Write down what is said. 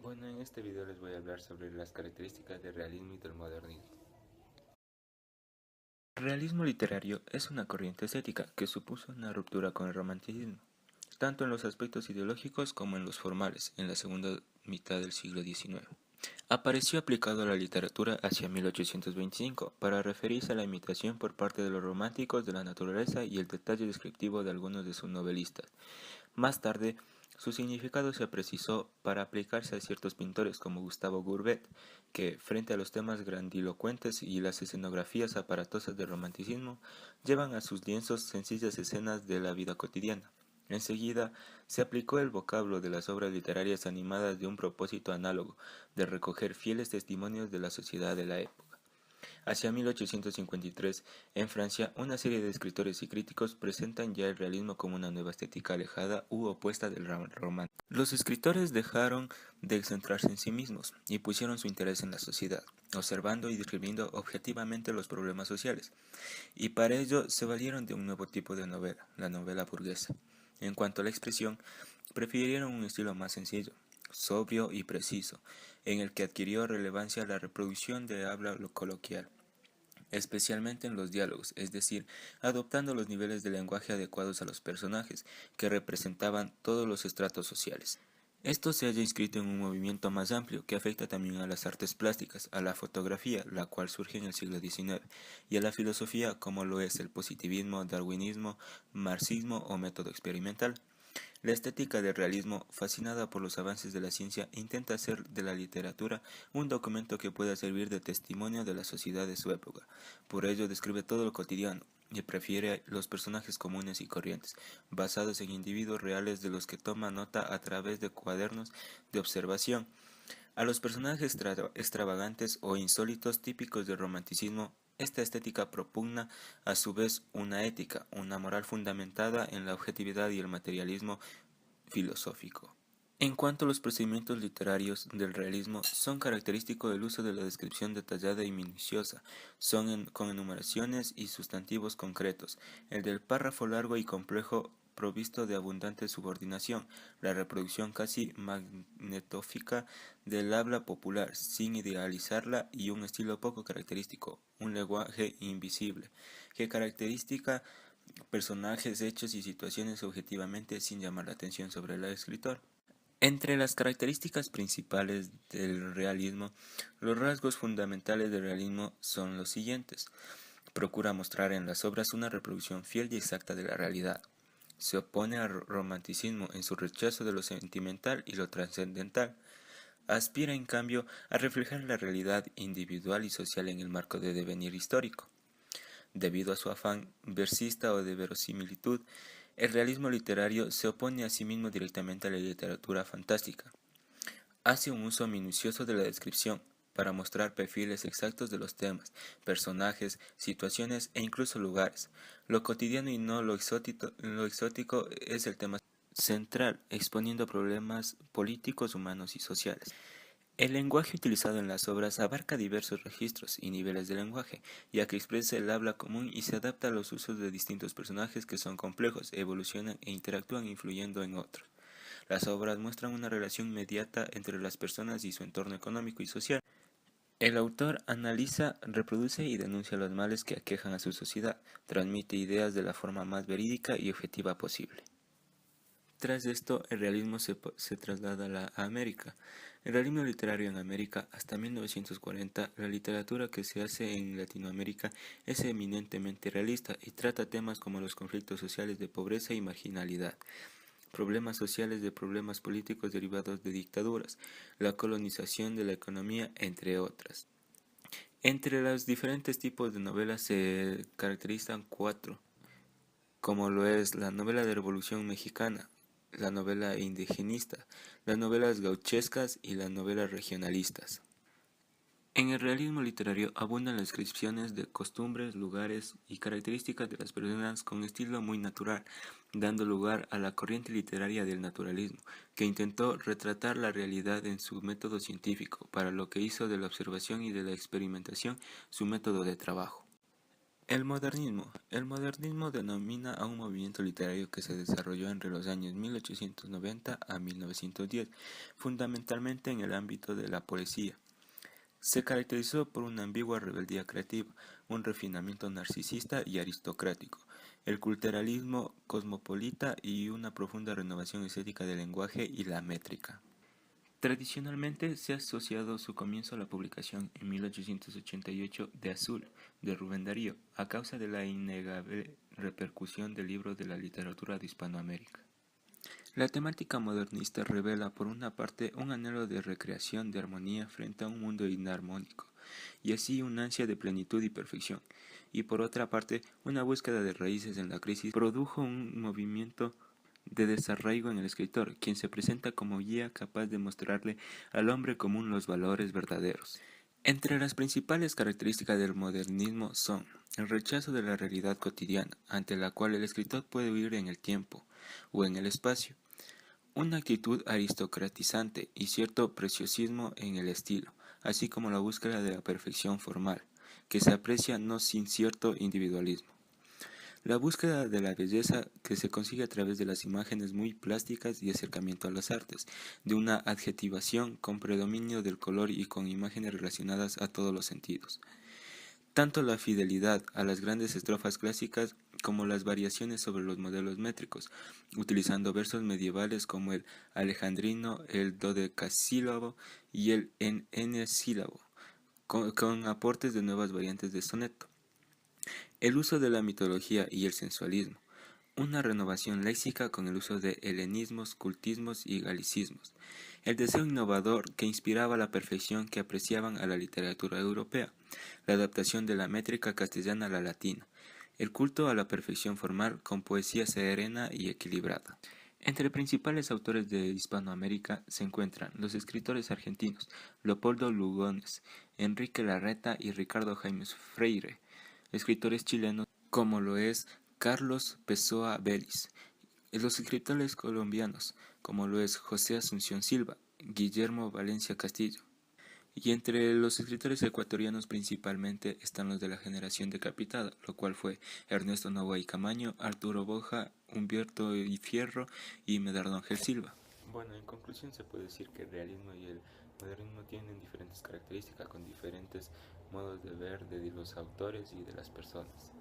Bueno, en este video les voy a hablar sobre las características del realismo y del modernismo. El realismo literario es una corriente estética que supuso una ruptura con el romanticismo, tanto en los aspectos ideológicos como en los formales, en la segunda mitad del siglo XIX. Apareció aplicado a la literatura hacia 1825 para referirse a la imitación por parte de los románticos de la naturaleza y el detalle descriptivo de algunos de sus novelistas. Más tarde, su significado se precisó para aplicarse a ciertos pintores como Gustave Courbet, que, frente a los temas grandilocuentes y las escenografías aparatosas del romanticismo, llevan a sus lienzos sencillas escenas de la vida cotidiana. Enseguida, se aplicó el vocablo de las obras literarias animadas de un propósito análogo, de recoger fieles testimonios de la sociedad de la época. Hacia 1853, en Francia, una serie de escritores y críticos presentan ya el realismo como una nueva estética alejada u opuesta del romance. Los escritores dejaron de centrarse en sí mismos y pusieron su interés en la sociedad, observando y describiendo objetivamente los problemas sociales, y para ello se valieron de un nuevo tipo de novela, la novela burguesa. En cuanto a la expresión, prefirieron un estilo más sencillo, sobrio y preciso, en el que adquirió relevancia la reproducción de habla coloquial, especialmente en los diálogos, es decir, adoptando los niveles de lenguaje adecuados a los personajes, que representaban todos los estratos sociales. Esto se halla inscrito en un movimiento más amplio que afecta también a las artes plásticas, a la fotografía, la cual surge en el siglo XIX, y a la filosofía como lo es el positivismo, darwinismo, marxismo o método experimental. La estética del realismo, fascinada por los avances de la ciencia, intenta hacer de la literatura un documento que pueda servir de testimonio de la sociedad de su época. Por ello describe todo lo cotidiano y prefiere los personajes comunes y corrientes, basados en individuos reales de los que toma nota a través de cuadernos de observación. A los personajes extravagantes o insólitos típicos del romanticismo, esta estética propugna a su vez una ética, una moral fundamentada en la objetividad y el materialismo filosófico. En cuanto a los procedimientos literarios del realismo, son característicos del uso de la descripción detallada y minuciosa, con enumeraciones y sustantivos concretos, el del párrafo largo y complejo provisto de abundante subordinación, la reproducción casi magnetófica del habla popular, sin idealizarla, y un estilo poco característico, un lenguaje invisible, que caracteriza personajes, hechos y situaciones objetivamente sin llamar la atención sobre el escritor. Entre las características principales del realismo, los rasgos fundamentales del realismo son los siguientes. Procura mostrar en las obras una reproducción fiel y exacta de la realidad. Se opone al romanticismo en su rechazo de lo sentimental y lo trascendental. Aspira, en cambio, a reflejar la realidad individual y social en el marco de devenir histórico. Debido a su afán versista o de verosimilitud, el realismo literario se opone a sí mismo directamente a la literatura fantástica. Hace un uso minucioso de la descripción para mostrar perfiles exactos de los temas, personajes, situaciones e incluso lugares. Lo cotidiano y no lo exótico es el tema central, exponiendo problemas políticos, humanos y sociales. El lenguaje utilizado en las obras abarca diversos registros y niveles de lenguaje, ya que expresa el habla común y se adapta a los usos de distintos personajes que son complejos, evolucionan e interactúan influyendo en otros. Las obras muestran una relación inmediata entre las personas y su entorno económico y social. El autor analiza, reproduce y denuncia los males que aquejan a su sociedad, transmite ideas de la forma más verídica y objetiva posible. Tras esto, el realismo se traslada a la América. El realismo literario en América, hasta 1940, la literatura que se hace en Latinoamérica es eminentemente realista y trata temas como los conflictos sociales de pobreza y marginalidad, problemas sociales de problemas políticos derivados de dictaduras, la colonización de la economía, entre otras. Entre los diferentes tipos de novelas se caracterizan cuatro, como lo es la novela de Revolución Mexicana, la novela indigenista, las novelas gauchescas y las novelas regionalistas. En el realismo literario abundan las descripciones de costumbres, lugares y características de las personas con estilo muy natural, dando lugar a la corriente literaria del naturalismo, que intentó retratar la realidad en su método científico, para lo que hizo de la observación y de la experimentación su método de trabajo. El modernismo. El modernismo denomina a un movimiento literario que se desarrolló entre los años 1890 a 1910, fundamentalmente en el ámbito de la poesía. Se caracterizó por una ambigua rebeldía creativa, un refinamiento narcisista y aristocrático, el culturalismo cosmopolita y una profunda renovación estética del lenguaje y la métrica. Tradicionalmente se ha asociado su comienzo a la publicación en 1888 de Azul, de Rubén Darío, a causa de la innegable repercusión del libro de la literatura de Hispanoamérica. La temática modernista revela, por una parte, un anhelo de recreación de armonía frente a un mundo inarmónico, y así una ansia de plenitud y perfección, y por otra parte, una búsqueda de raíces en la crisis produjo un movimiento de desarraigo en el escritor, quien se presenta como guía capaz de mostrarle al hombre común los valores verdaderos. Entre las principales características del modernismo son el rechazo de la realidad cotidiana, ante la cual el escritor puede huir en el tiempo o en el espacio, una actitud aristocratizante y cierto preciosismo en el estilo, así como la búsqueda de la perfección formal, que se aprecia no sin cierto individualismo. La búsqueda de la belleza que se consigue a través de las imágenes muy plásticas y acercamiento a las artes, de una adjetivación con predominio del color y con imágenes relacionadas a todos los sentidos. Tanto la fidelidad a las grandes estrofas clásicas como las variaciones sobre los modelos métricos, utilizando versos medievales como el alejandrino, el dodecasílabo y el enesílabo, con aportes de nuevas variantes de soneto. El uso de la mitología y el sensualismo. Una renovación léxica con el uso de helenismos, cultismos y galicismos. El deseo innovador que inspiraba la perfección que apreciaban a la literatura europea. La adaptación de la métrica castellana a la latina. El culto a la perfección formal con poesía serena y equilibrada. Entre principales autores de Hispanoamérica se encuentran los escritores argentinos Leopoldo Lugones, Enrique Larreta y Ricardo Jaimes Freire, escritores chilenos como lo es Carlos Pessoa Vélez, los escritores colombianos como lo es José Asunción Silva, Guillermo Valencia Castillo, y entre los escritores ecuatorianos principalmente están los de la generación decapitada, lo cual fue Ernesto Noboa y Camaño, Arturo Boja, Humberto y Fierro y Medardo Ángel Silva. Bueno, en conclusión se puede decir que el realismo y el modernismo tienen diferentes características con diferentes modos de ver de los autores y de las personas.